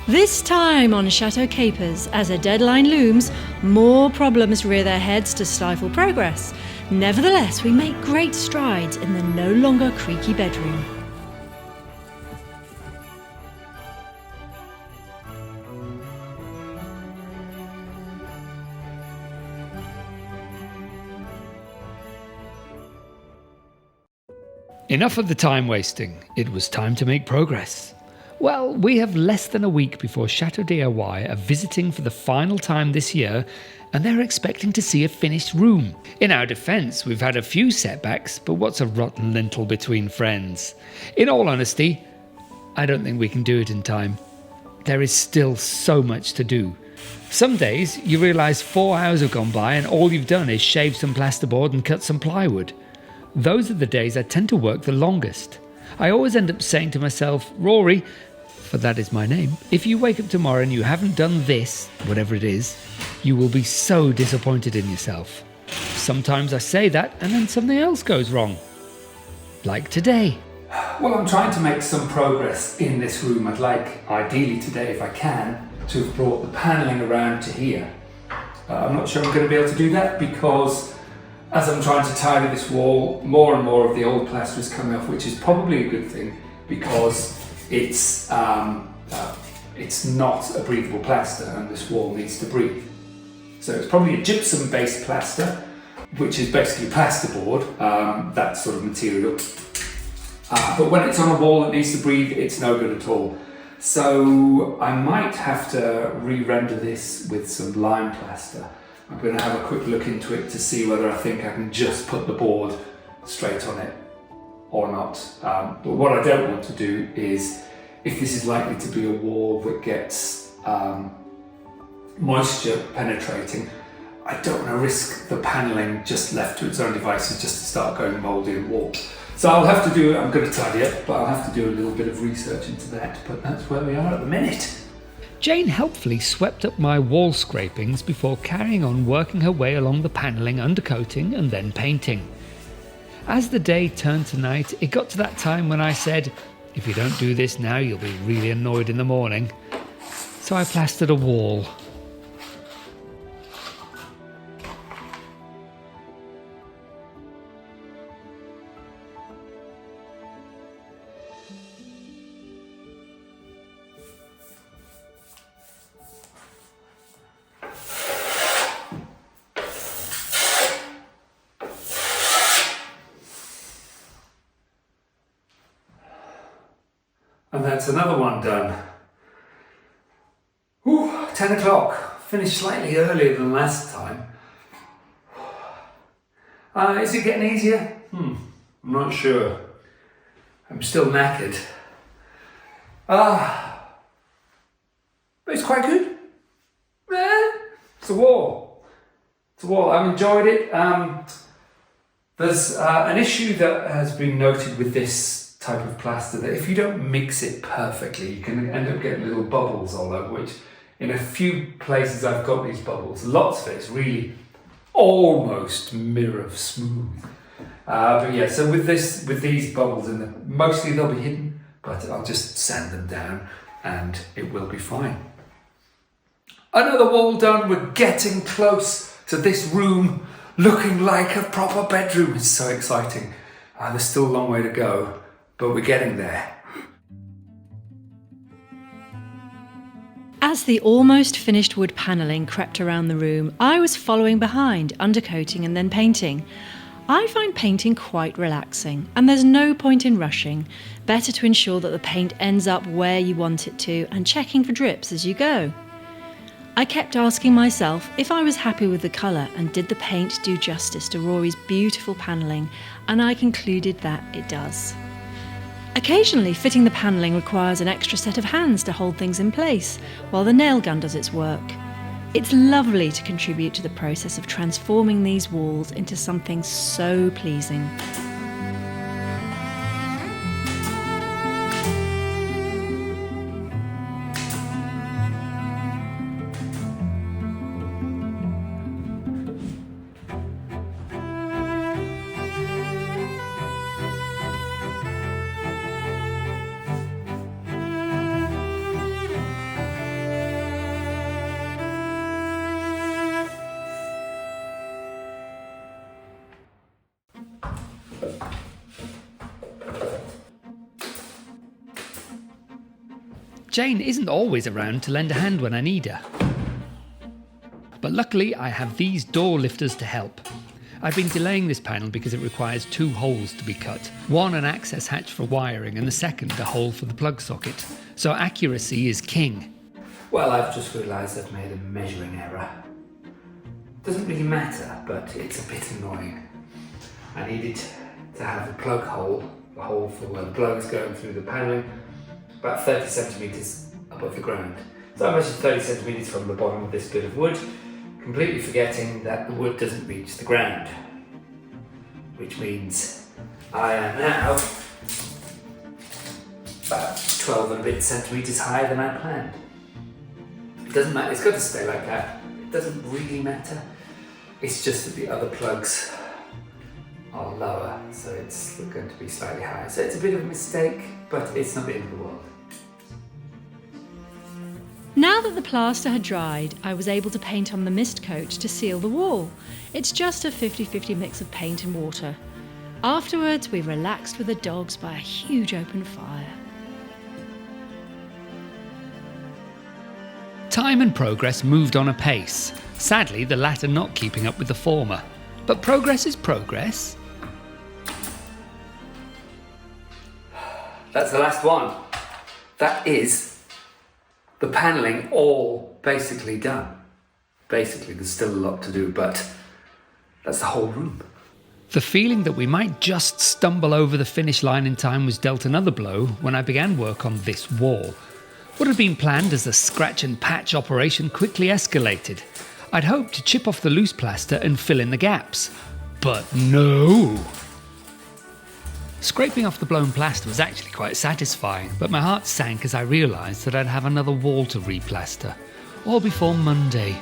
This time on Chateau Capers, as a deadline looms, more problems rear their heads to stifle progress. Nevertheless, we make great strides in the no longer creaky bedroom. Enough of the time wasting. It was time to make progress. Well, we have less than a week before Chateau DIY are visiting for the final time this year, and they're expecting to see a finished room. In our defence, we've had a few setbacks, but what's a rotten lintel between friends? In all honesty, I don't think we can do it in time. There is still so much to do. Some days you realise 4 hours have gone by and all you've done is shave some plasterboard and cut some plywood. Those are the days I tend to work the longest. I always end up saying to myself, Rory, for that is my name, if you wake up tomorrow and you haven't done this, whatever it is, you will be so disappointed in yourself. Sometimes I say that and then something else goes wrong. Like today. Well, I'm trying to make some progress in this room. I'd like, ideally today if I can, to have brought the panelling around to here. I'm not sure I'm going to be able to do that because as I'm trying to tidy this wall, more and more of the old plaster is coming off, which is probably a good thing because it's not a breathable plaster and this wall needs to breathe. So it's probably a gypsum-based plaster, which is basically plasterboard, that sort of material. But when it's on a wall that needs to breathe, it's no good at all. So I might have to re-render this with some lime plaster. I'm going to have a quick look into it to see whether I think I can just put the board straight on it or not. But what I don't want to do is, if this is likely to be a wall that gets moisture penetrating, I don't want to risk the panelling just left to its own devices just to start going mouldy and warped. So I'll have to do, I'm going to tidy up, but I'll have to do a little bit of research into that, but that's where we are at the minute. Jane helpfully swept up my wall scrapings before carrying on working her way along the panelling, undercoating and then painting. As the day turned to night, it got to that time when I said, if you don't do this now, you'll be really annoyed in the morning. So I plastered a wall. And that's another one done. Whew, 10 o'clock. Finished slightly earlier than last time. Is it getting easier? I'm not sure. I'm still knackered. But it's quite good. It's a wall. It's a wall. I've enjoyed it. There's an issue that has been noted with this type of plaster, that if you don't mix it perfectly, you can end up getting little bubbles all over, which in a few places I've got these bubbles. Lots of it's really almost mirror smooth. But yeah, so with these bubbles in them, mostly they'll be hidden, but I'll just sand them down and it will be fine. Another wall done. We're getting close to this room looking like a proper bedroom. It's so exciting. There's still a long way to go, but we're getting there. As the almost finished wood panelling crept around the room, I was following behind, undercoating and then painting. I find painting quite relaxing, and there's no point in rushing. Better to ensure that the paint ends up where you want it to and checking for drips as you go. I kept asking myself if I was happy with the colour and did the paint do justice to Rory's beautiful panelling, and I concluded that it does. Occasionally, fitting the panelling requires an extra set of hands to hold things in place, while the nail gun does its work. It's lovely to contribute to the process of transforming these walls into something so pleasing. Jane isn't always around to lend a hand when I need her. But luckily I have these door lifters to help. I've been delaying this panel because it requires 2 holes to be cut. One an access hatch for wiring and the second a hole for the plug socket. So accuracy is king. Well, I've just realised I've made a measuring error. Doesn't really matter, but it's a bit annoying. I needed to have the plug hole, the hole for where the plug is going through the panelling, about 30 centimetres above the ground. So I measured 30 centimetres from the bottom of this bit of wood, completely forgetting that the wood doesn't reach the ground. Which means I am now about 12 and a bit centimetres higher than I planned. It doesn't matter, it's got to stay like that. It doesn't really matter. It's just that the other plugs are lower, so it's going to be slightly higher. So it's a bit of a mistake, but it's not the end of the world. Now that the plaster had dried, I was able to paint on the mist coat to seal the wall. It's just a 50-50 mix of paint and water. Afterwards, we relaxed with the dogs by a huge open fire. Time and progress moved on apace. Sadly, the latter not keeping up with the former. But progress is progress. That's the last one. That is the panelling all basically done. Basically, there's still a lot to do, but that's the whole room. The feeling that we might just stumble over the finish line in time was dealt another blow when I began work on this wall. What had been planned as a scratch and patch operation quickly escalated. I'd hoped to chip off the loose plaster and fill in the gaps. But no! Scraping off the blown plaster was actually quite satisfying, but my heart sank as I realised that I'd have another wall to replaster. All before Monday.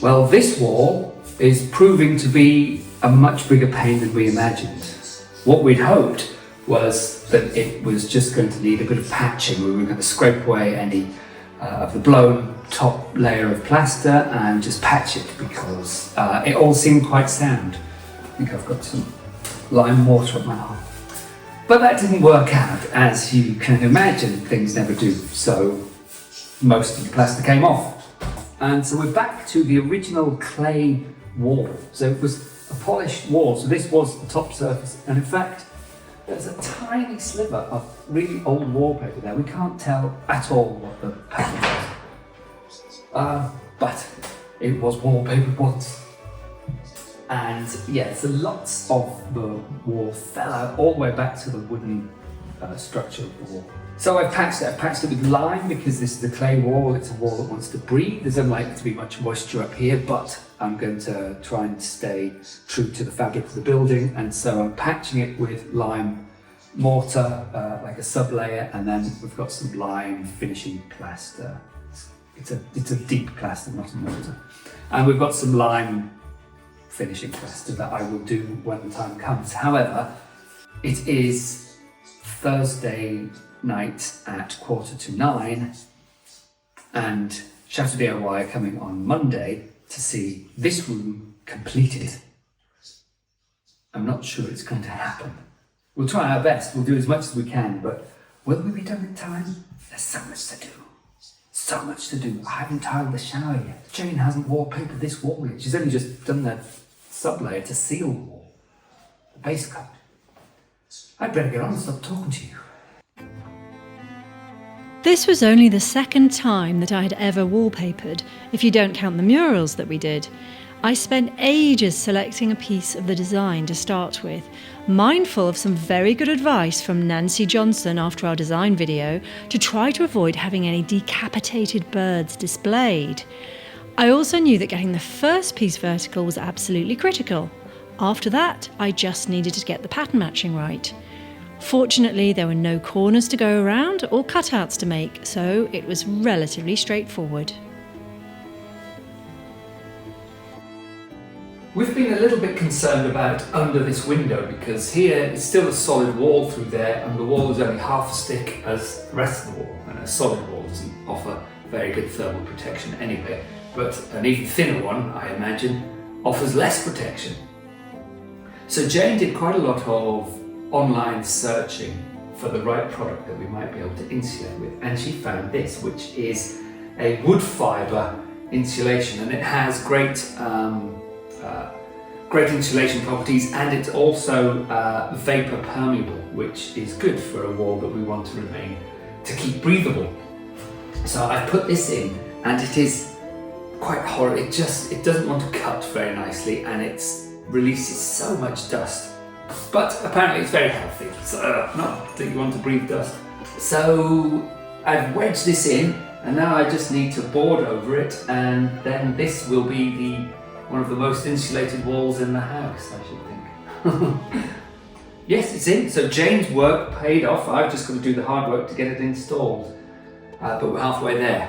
Well, this wall is proving to be a much bigger pain than we imagined. What we'd hoped was that it was just going to need a bit of patching. We were going to scrape away any of the blown top layer of plaster and just patch it because it all seemed quite sound. I think I've got some lime water on my arm. But that didn't work out, as you can imagine, things never do. So most of the plaster came off. And so we're back to the original clay wall. So it was a polished wall, so this was the top surface. And in fact, there's a tiny sliver of really old wallpaper there. We can't tell at all what the pattern was. But it was wallpaper once. And yeah, so lots of the wall fell out all the way back to the wooden structure of the wall. So I've patched it with lime because this is the clay wall. It's a wall that wants to breathe. There's unlikely to be much moisture up here, but I'm going to try and stay true to the fabric of the building. And so I'm patching it with lime mortar, like a sub-layer, and then we've got some lime finishing plaster. It's a deep plaster, not a mortar. And we've got some lime finishing plaster that I will do when the time comes. However, it is Thursday night at 9:15, and Château de Pican are coming on Monday to see this room completed. I'm not sure it's going to happen. We'll try our best, we'll do as much as we can, but will we be done in time? There's so much to do. So much to do. I haven't tiled the shower yet. Jane hasn't wallpapered this wall yet. She's only just done the sub-layer to seal the wall. The base coat. I'd better get on and stop talking to you. This was only the second time that I had ever wallpapered, if you don't count the murals that we did. I spent ages selecting a piece of the design to start with, mindful of some very good advice from Nancy Johnson after our design video to try to avoid having any decapitated birds displayed. I also knew that getting the first piece vertical was absolutely critical. After that, I just needed to get the pattern matching right. Fortunately, there were no corners to go around or cutouts to make, so it was relatively straightforward. We've been a little bit concerned about under this window because here it's still a solid wall through there and the wall is only half as thick as the rest of the wall, and a solid wall doesn't offer very good thermal protection anyway, but an even thinner one, I imagine, offers less protection. So Jane did quite a lot of online searching for the right product that we might be able to insulate with, and she found this, which is a wood fibre insulation, and it has great insulation properties, and it's also vapor permeable, which is good for a wall that we want to keep breathable. So I've put this in, and it is quite horrible. It doesn't want to cut very nicely, and it releases so much dust. But apparently it's very healthy, so not that you want to breathe dust. So I've wedged this in, and now I just need to board over it, and then this will be one of the most insulated walls in the house, I should think. Yes, it's in. So Jane's work paid off. I've just got to do the hard work to get it installed. But we're halfway there.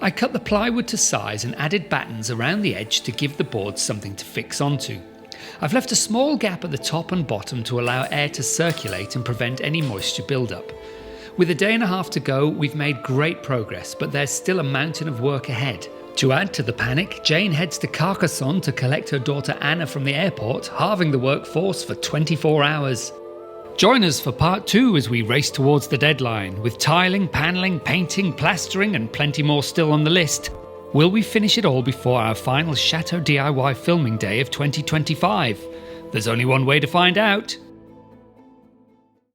I cut the plywood to size and added battens around the edge to give the boards something to fix onto. I've left a small gap at the top and bottom to allow air to circulate and prevent any moisture buildup. With a day and a half to go, we've made great progress, but there's still a mountain of work ahead. To add to the panic, Jane heads to Carcassonne to collect her daughter Anna from the airport, halving the workforce for 24 hours. Join us for part 2 as we race towards the deadline, with tiling, panelling, painting, plastering and plenty more still on the list. Will we finish it all before our final Chateau DIY filming day of 2025? There's only one way to find out.